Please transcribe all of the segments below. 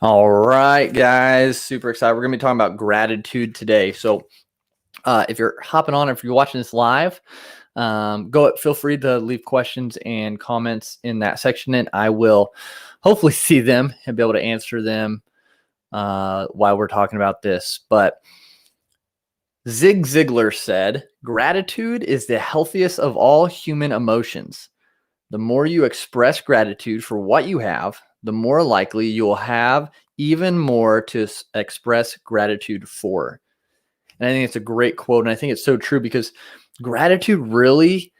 All right, guys, super excited. We're going to be talking about gratitude today. So, if you're hopping on, if you're watching this live, feel free to leave questions and comments in that section, and I will hopefully see them and be able to answer them while we're talking about this. But Zig Ziglar said, "Gratitude is the healthiest of all human emotions. The more you express gratitude for what you have, the more likely you'll have even more to express gratitude for." And I think it's a great quote. And I think it's so true because gratitude really,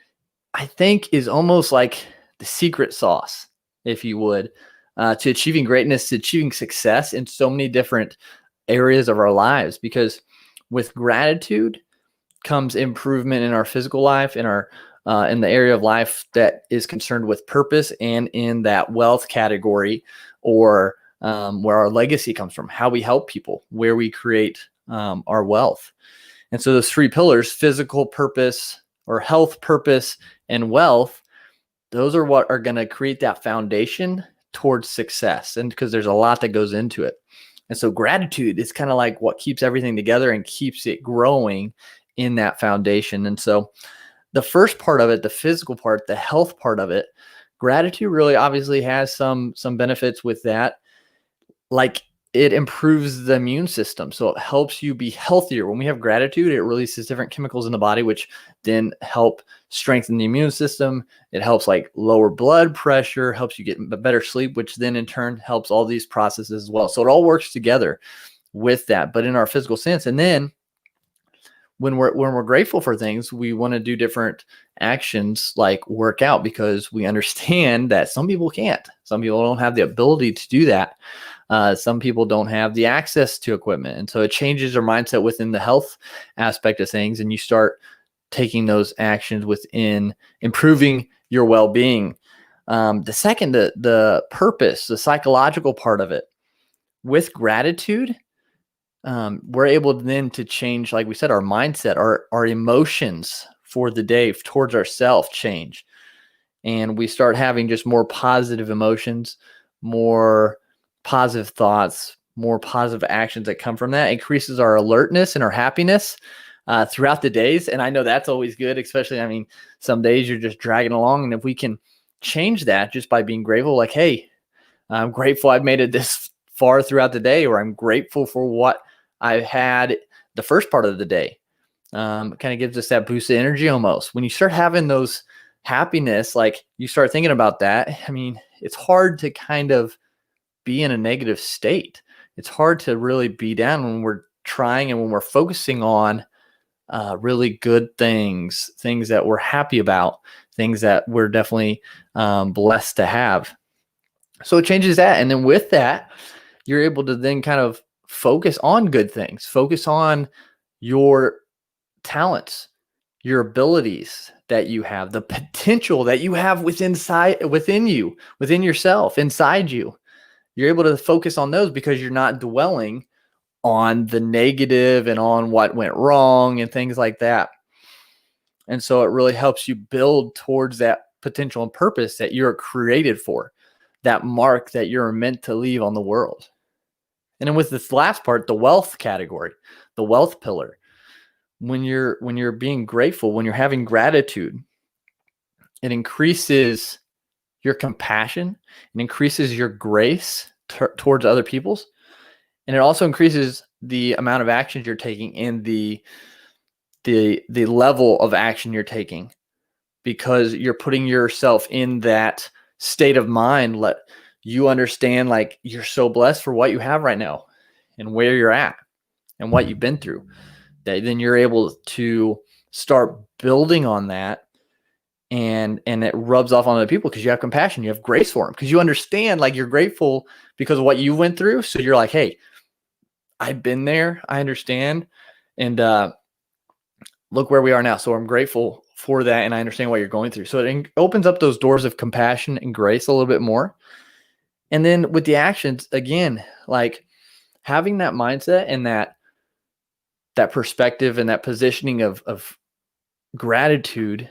I think, is almost like the secret sauce, if you would, to achieving greatness, to achieving success in so many different areas of our lives. Because with gratitude comes improvement in our physical life, in the area of life that is concerned with purpose, and in that wealth category, or where our legacy comes from, how we help people, where we create our wealth. And so those three pillars, physical, purpose, or health, purpose, and wealth, those are what are going to create that foundation towards success. And because there's a lot that goes into it. And so gratitude is kind of like what keeps everything together and keeps it growing in that foundation. And so the first part of it, the physical part, the health part of it, gratitude really obviously has some benefits with that. Like, it improves the immune system. So it helps you be healthier. When we have gratitude, it releases different chemicals in the body, which then help strengthen the immune system. It helps like lower blood pressure, helps you get better sleep, which then in turn helps all these processes as well. So it all works together with that, but in our physical sense. And then when we're grateful for things, we want to do different actions like work out, because we understand that some people can't. Some people don't have the ability to do that. Some people don't have the access to equipment. And so it changes our mindset within the health aspect of things. And you start taking those actions within improving your well-being. The second, the purpose, the psychological part of it, with gratitude, we're able then to change, like we said, our mindset, our emotions for the day towards ourselves change. And we start having just more positive emotions, more positive thoughts, more positive actions that come from that. It increases our alertness and our happiness throughout the days. And I know that's always good, especially, I mean, some days you're just dragging along. And if we can change that just by being grateful, like, hey, I'm grateful I've made it this far throughout the day, or I'm grateful for what I had the first part of the day. It kind of gives us that boost of energy almost. When you start having those happiness, like you start thinking about that, I mean, it's hard to kind of be in a negative state. It's hard to really be down when we're trying and when we're focusing on really good things that we're happy about, things that we're definitely blessed to have. So it changes that. And then with that, you're able to then kind of focus on good things, focus on your talents, your abilities that you have, the potential that you have within you, within yourself, inside you. You're able to focus on those because you're not dwelling on the negative and on what went wrong and things like that. And so it really helps you build towards that potential and purpose that you're created for, that mark that you're meant to leave on the world. And then with this last part, the wealth category, the wealth pillar, when you're being grateful, when you're having gratitude, it increases your compassion, it increases your grace towards other people's, and it also increases the amount of actions you're taking and the level of action you're taking, because you're putting yourself in that state of mind. Let you understand, like, you're so blessed for what you have right now and where you're at and what you've been through, that then you're able to start building on that, and it rubs off on other people because you have compassion, you have grace for them, because you understand, like, you're grateful because of what you went through. So you're like, hey, I've been there, I understand, and look where we are now. So I'm grateful for that, and I understand what you're going through. So it opens up those doors of compassion and grace a little bit more. And then with the actions, again, like having that mindset and that perspective and that positioning of gratitude,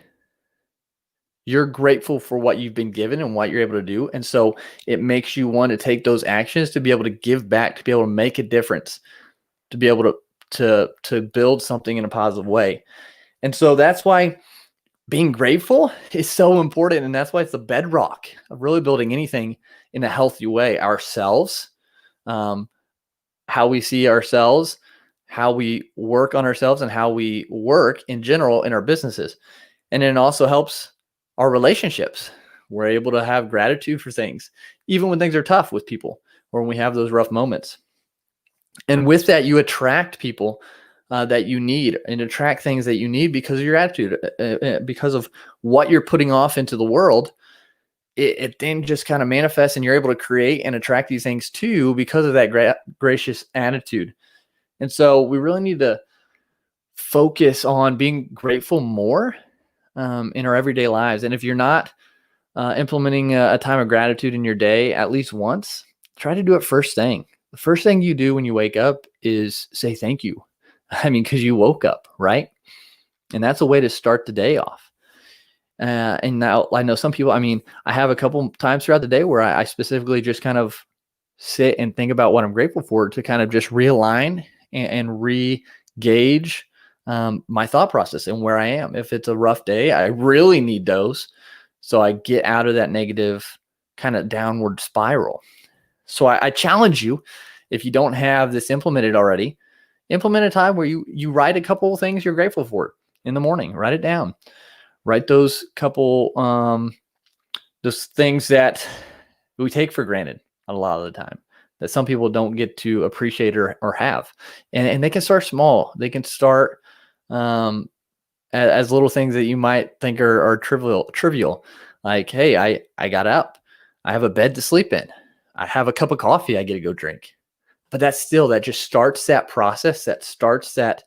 You're grateful for what you've been given and what you're able to do. And so it makes you want to take those actions to be able to give back, to be able to make a difference, to be able to build something in a positive way. And so that's why being grateful is so important. And that's why it's the bedrock of really building anything in a healthy way. Ourselves, how we see ourselves, how we work on ourselves, and how we work in general in our businesses. And it also helps our relationships. We're able to have gratitude for things, even when things are tough with people or when we have those rough moments. And with that, you attract people that you need, and attract things that you need because of your attitude, because of what you're putting off into the world. It then just kind of manifests, and you're able to create and attract these things too because of that gracious attitude. And so we really need to focus on being grateful more in our everyday lives. And if you're not implementing a time of gratitude in your day at least once, try to do it first thing. The first thing you do when you wake up is say thank you. I mean, because you woke up, right? And that's a way to start the day off. And now I know some people, I mean, I have a couple times throughout the day where I specifically just kind of sit and think about what I'm grateful for to kind of just realign and re-gauge my thought process and where I am. If it's a rough day, I really need those. So I get out of that negative kind of downward spiral. So I challenge you, if you don't have this implemented already, implement a time where you write a couple of things you're grateful for in the morning. Write it down. Write those couple those things that we take for granted a lot of the time, that some people don't get to appreciate or have. And they can start small. They can start as little things that you might think are trivial. Like, hey, I got up. I have a bed to sleep in. I have a cup of coffee I get to go drink. But that just starts that process, that starts that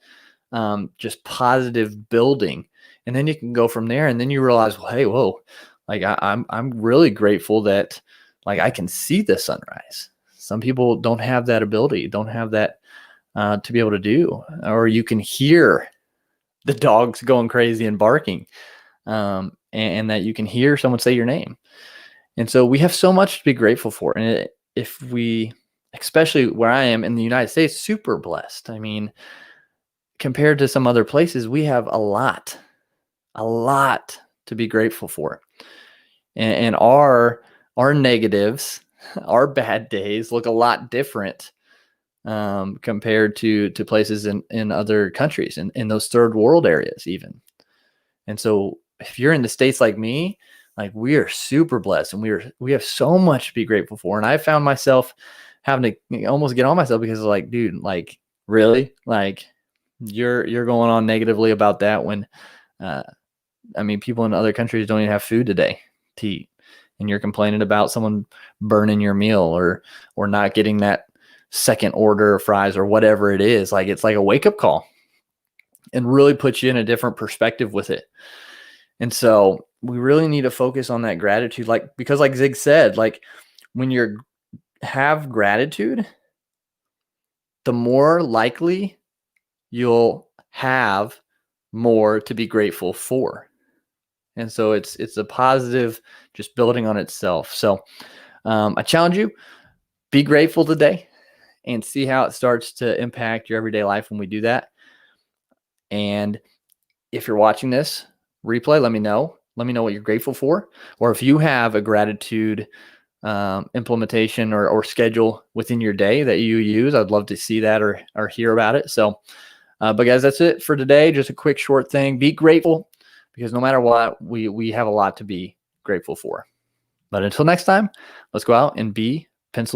just positive building. And then you can go from there, and then you realize, well, hey, whoa, like I'm really grateful that like I can see the sunrise. Some people don't have that ability, don't have that to be able to do. Or you can hear the dogs going crazy and barking, and that you can hear someone say your name. And so we have so much to be grateful for. And if we, especially where I am in the United States, super blessed. I mean, compared to some other places, we have a lot to be grateful for. And our negatives, our bad days look a lot different compared to places in other countries, in those third world areas even. And so if you're in the States like me, like we are super blessed, and we have so much to be grateful for. And I found myself having to almost get on myself because like, dude, like really, like you're going on negatively about that when I mean, people in other countries don't even have food today to eat, and you're complaining about someone burning your meal or not getting that second order of fries or whatever it is. Like, it's like a wake up call and really puts you in a different perspective with it. And so we really need to focus on that gratitude, because like Zig said, like when you have gratitude, the more likely you'll have more to be grateful for. And so it's a positive, just building on itself. So I challenge you, be grateful today and see how it starts to impact your everyday life when we do that. And if you're watching this replay, let me know what you're grateful for, or if you have a gratitude implementation or schedule within your day that you use. I'd love to see that or hear about it. So, but guys, that's it for today. Just a quick short thing. Be grateful, because no matter what, we have a lot to be grateful for. But until next time, let's go out and be pencil